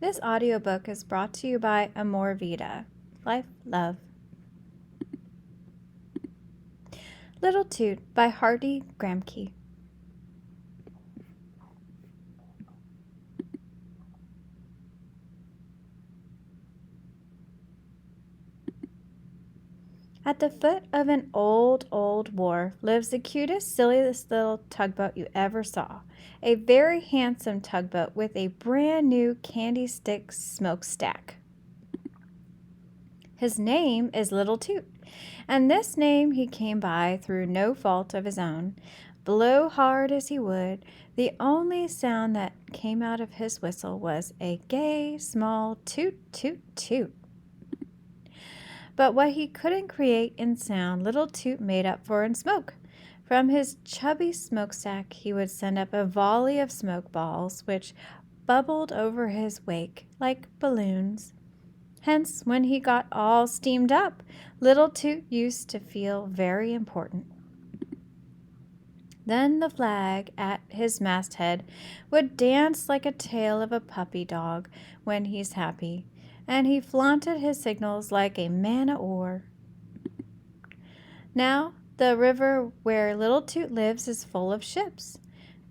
This audiobook is brought to you by Amor Vita. Life, love. Little Toot by Hardie, Gramatky. At the foot of an old wharf lives the cutest, silliest little tugboat you ever saw. A very handsome tugboat with a brand new candy stick smokestack. His name is Little Toot, and this name he came by through no fault of his own. Blow hard as he would, the only sound that came out of his whistle was a gay, small toot, toot, toot. But what he couldn't create in sound, Little Toot made up for in smoke. From his chubby smokestack he would send up a volley of smoke balls, which bubbled over his wake like balloons. Hence, when he got all steamed up, Little Toot used to feel very important. Then the flag at his masthead would dance like a tail of a puppy dog when he's happy, and he flaunted his signals like a man-o'-war. Now, the river where Little Toot lives is full of ships.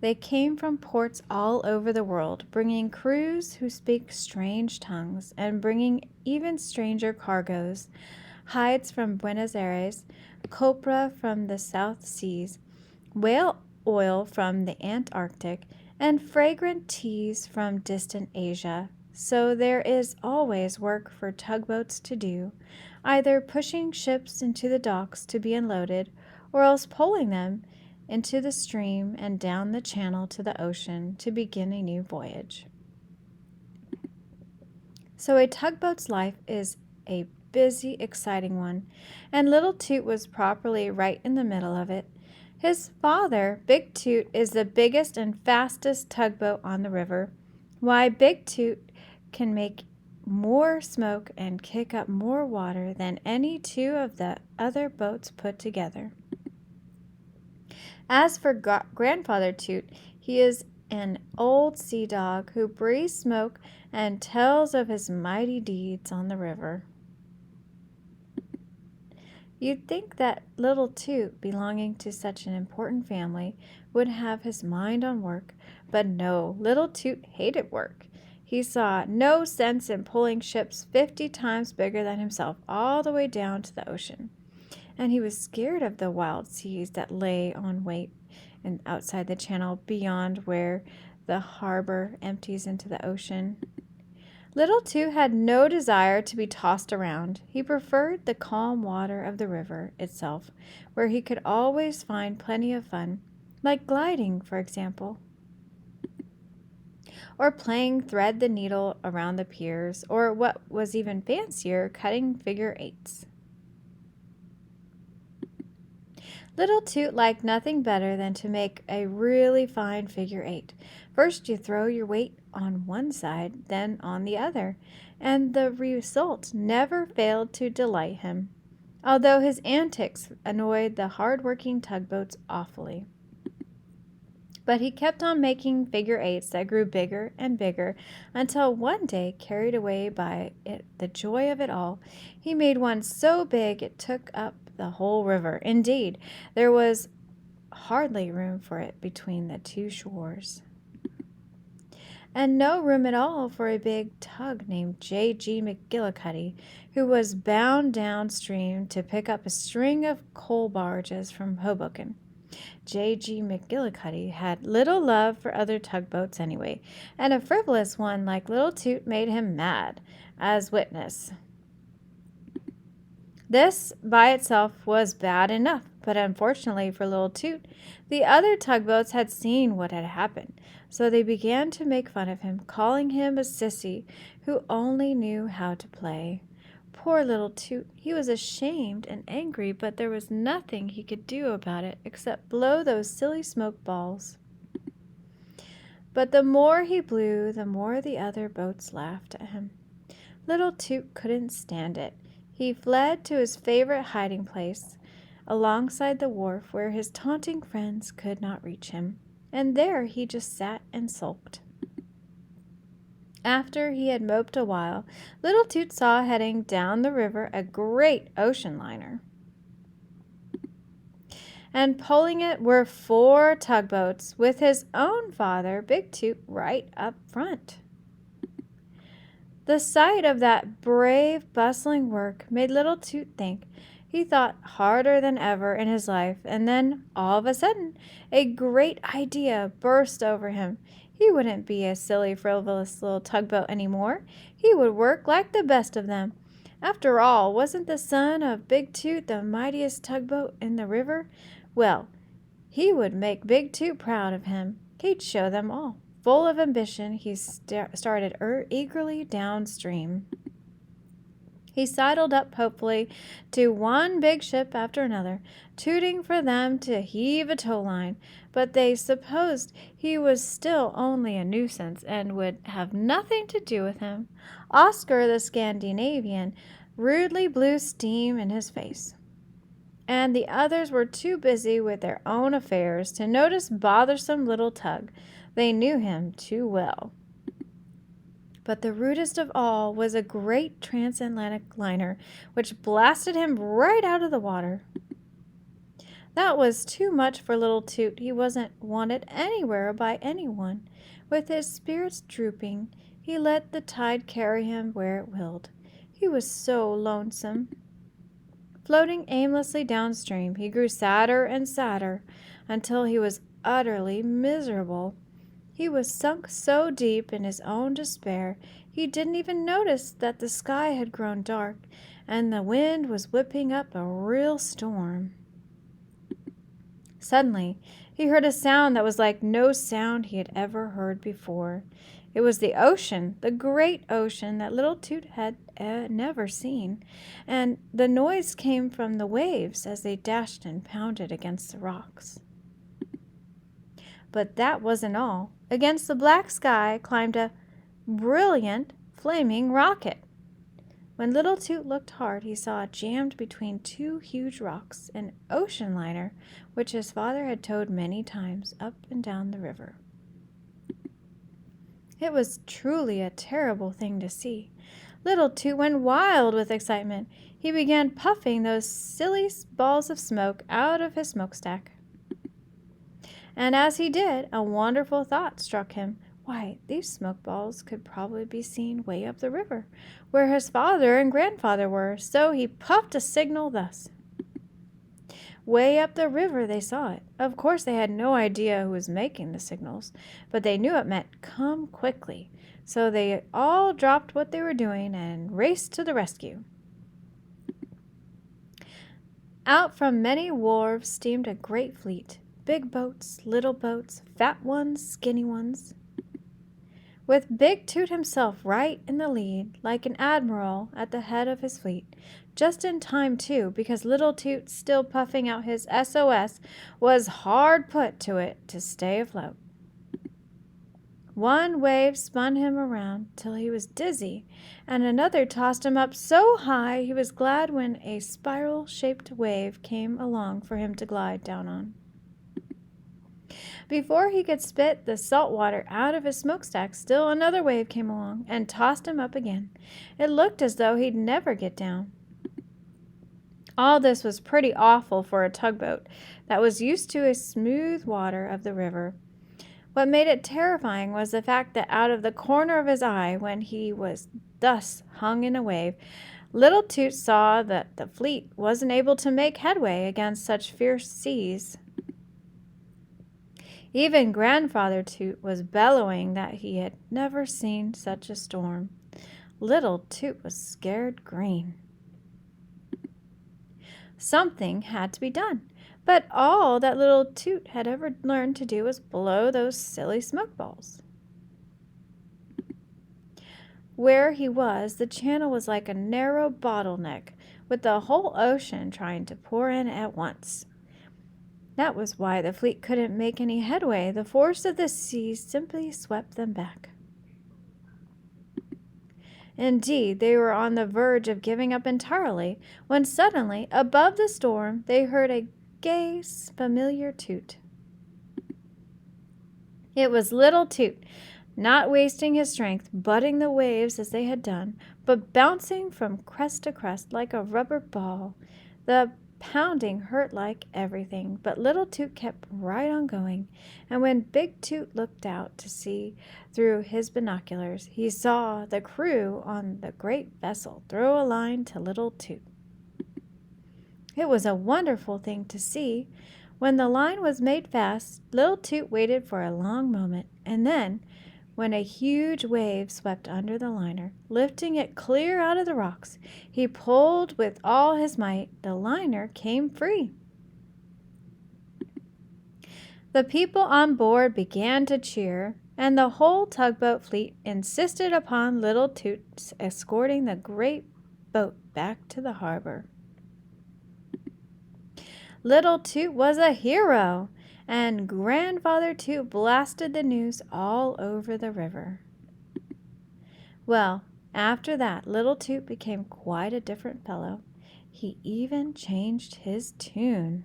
They came from ports all over the world, bringing crews who speak strange tongues and bringing even stranger cargoes, hides from Buenos Aires, copra from the South Seas, whale oil from the Antarctic, and fragrant teas from distant Asia. So there is always work for tugboats to do, either pushing ships into the docks to be unloaded, or else pulling them into the stream and down the channel to the ocean to begin a new voyage. So a tugboat's life is a busy, exciting one, and Little Toot was properly right in the middle of it. His father, Big Toot, is the biggest and fastest tugboat on the river. Why, Big Toot can make more smoke and kick up more water than any two of the other boats put together. As for Grandfather Toot, he is an old sea dog who breathes smoke and tells of his mighty deeds on the river. You'd think that Little Toot, belonging to such an important family, would have his mind on work, but no, Little Toot hated work. He saw no sense in pulling ships 50 times bigger than himself all the way down to the ocean. And he was scared of the wild seas that lay on wait and outside the channel beyond where the harbor empties into the ocean. Little Toot had no desire to be tossed around. He preferred the calm water of the river itself, where he could always find plenty of fun, like gliding, for example, or playing thread the needle around the piers, or what was even fancier, cutting figure eights. Little Toot liked nothing better than to make a really fine figure eight. First you throw your weight on one side, then on the other, and the result never failed to delight him, although his antics annoyed the hard-working tugboats awfully. But he kept on making figure eights that grew bigger and bigger until one day, carried away by the joy of it all, he made one so big it took up the whole river. Indeed, there was hardly room for it between the two shores, and no room at all for a big tug named J.G. McGillicuddy, who was bound downstream to pick up a string of coal barges from Hoboken. J.G. McGillicuddy had little love for other tugboats anyway, and a frivolous one like Little Toot made him mad, as witness. This by itself was bad enough, but unfortunately for Little Toot, the other tugboats had seen what had happened, so they began to make fun of him, calling him a sissy who only knew how to play. Poor Little Toot, he was ashamed and angry, but there was nothing he could do about it except blow those silly smoke balls. But the more he blew, the more the other boats laughed at him. Little Toot couldn't stand it. He fled to his favorite hiding place alongside the wharf where his taunting friends could not reach him, and there he just sat and sulked. After he had moped a while, little Toot saw heading down the river a great ocean liner. And pulling it were 4 tugboats with his own father, Big Toot, right up front. The sight of that brave, bustling work made little Toot think. He thought harder than ever in his life, and then, all of a sudden, a great idea burst over him. He wouldn't be a silly, frivolous little tugboat anymore. He would work like the best of them. After all, wasn't the son of Big Toot the mightiest tugboat in the river? Well, he would make Big Toot proud of him. He'd show them all. Full of ambition, he started eagerly downstream. He sidled up hopefully to one big ship after another, tooting for them to heave a tow line, but they supposed he was still only a nuisance and would have nothing to do with him. Oscar the Scandinavian rudely blew steam in his face, and the others were too busy with their own affairs to notice bothersome little Tug. They knew him too well. But the rudest of all was a great transatlantic liner, which blasted him right out of the water. That was too much for little Toot. He wasn't wanted anywhere by anyone. With his spirits drooping, he let the tide carry him where it willed. He was so lonesome. Floating aimlessly downstream, he grew sadder and sadder until he was utterly miserable. He was sunk so deep in his own despair, he didn't even notice that the sky had grown dark and the wind was whipping up a real storm. Suddenly, he heard a sound that was like no sound he had ever heard before. It was the ocean, the great ocean that little Toot had never seen, and the noise came from the waves as they dashed and pounded against the rocks. But that wasn't all. Against the black sky climbed a brilliant, flaming rocket. When little Toot looked hard, he saw jammed between 2 huge rocks an ocean liner which his father had towed many times up and down the river. It was truly a terrible thing to see. Little Toot went wild with excitement. He began puffing those silly balls of smoke out of his smokestack. And as he did, a wonderful thought struck him. Why, these smoke balls could probably be seen way up the river, where his father and grandfather were, so he puffed a signal thus. Way up the river they saw it. Of course they had no idea who was making the signals, but they knew it meant come quickly, so they all dropped what they were doing and raced to the rescue. Out from many wharves steamed a great fleet. Big boats, little boats, fat ones, skinny ones, with Big Toot himself right in the lead, like an admiral at the head of his fleet. Just in time, too, because little Toot, still puffing out his SOS, was hard put to it to stay afloat. One wave spun him around till he was dizzy, and another tossed him up so high he was glad when a spiral-shaped wave came along for him to glide down on. Before he could spit the salt water out of his smokestack, still another wave came along and tossed him up again. It looked as though he'd never get down. All this was pretty awful for a tugboat that was used to the smooth water of the river. What made it terrifying was the fact that out of the corner of his eye, when he was thus hung in a wave, little Toot saw that the fleet wasn't able to make headway against such fierce seas. Even Grandfather Toot was bellowing that he had never seen such a storm. Little Toot was scared green. Something had to be done, but all that little Toot had ever learned to do was blow those silly smoke balls. Where he was, the channel was like a narrow bottleneck, with the whole ocean trying to pour in at once. That was why the fleet couldn't make any headway. The force of the seas simply swept them back. Indeed, they were on the verge of giving up entirely, when suddenly, above the storm, they heard a gay, familiar toot. It was little Toot, not wasting his strength butting the waves as they had done, but bouncing from crest to crest like a rubber ball. The pounding hurt like everything, but little Toot kept right on going, and when Big Toot looked out to sea through his binoculars, he saw the crew on the great vessel throw a line to little Toot. It was a wonderful thing to see. When the line was made fast, little Toot waited for a long moment, and then, when a huge wave swept under the liner, lifting it clear out of the rocks, he pulled with all his might. The liner came free. The people on board began to cheer, and the whole tugboat fleet insisted upon little Toot's escorting the great boat back to the harbor. Little Toot was a hero, and Grandfather Toot blasted the news all over the river. Well, after that, little Toot became quite a different fellow. He even changed his tune.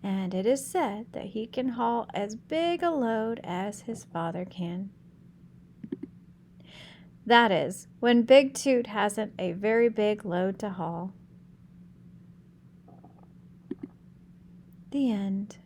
And it is said that he can haul as big a load as his father can. That is, when Big Toot hasn't a very big load to haul. The end.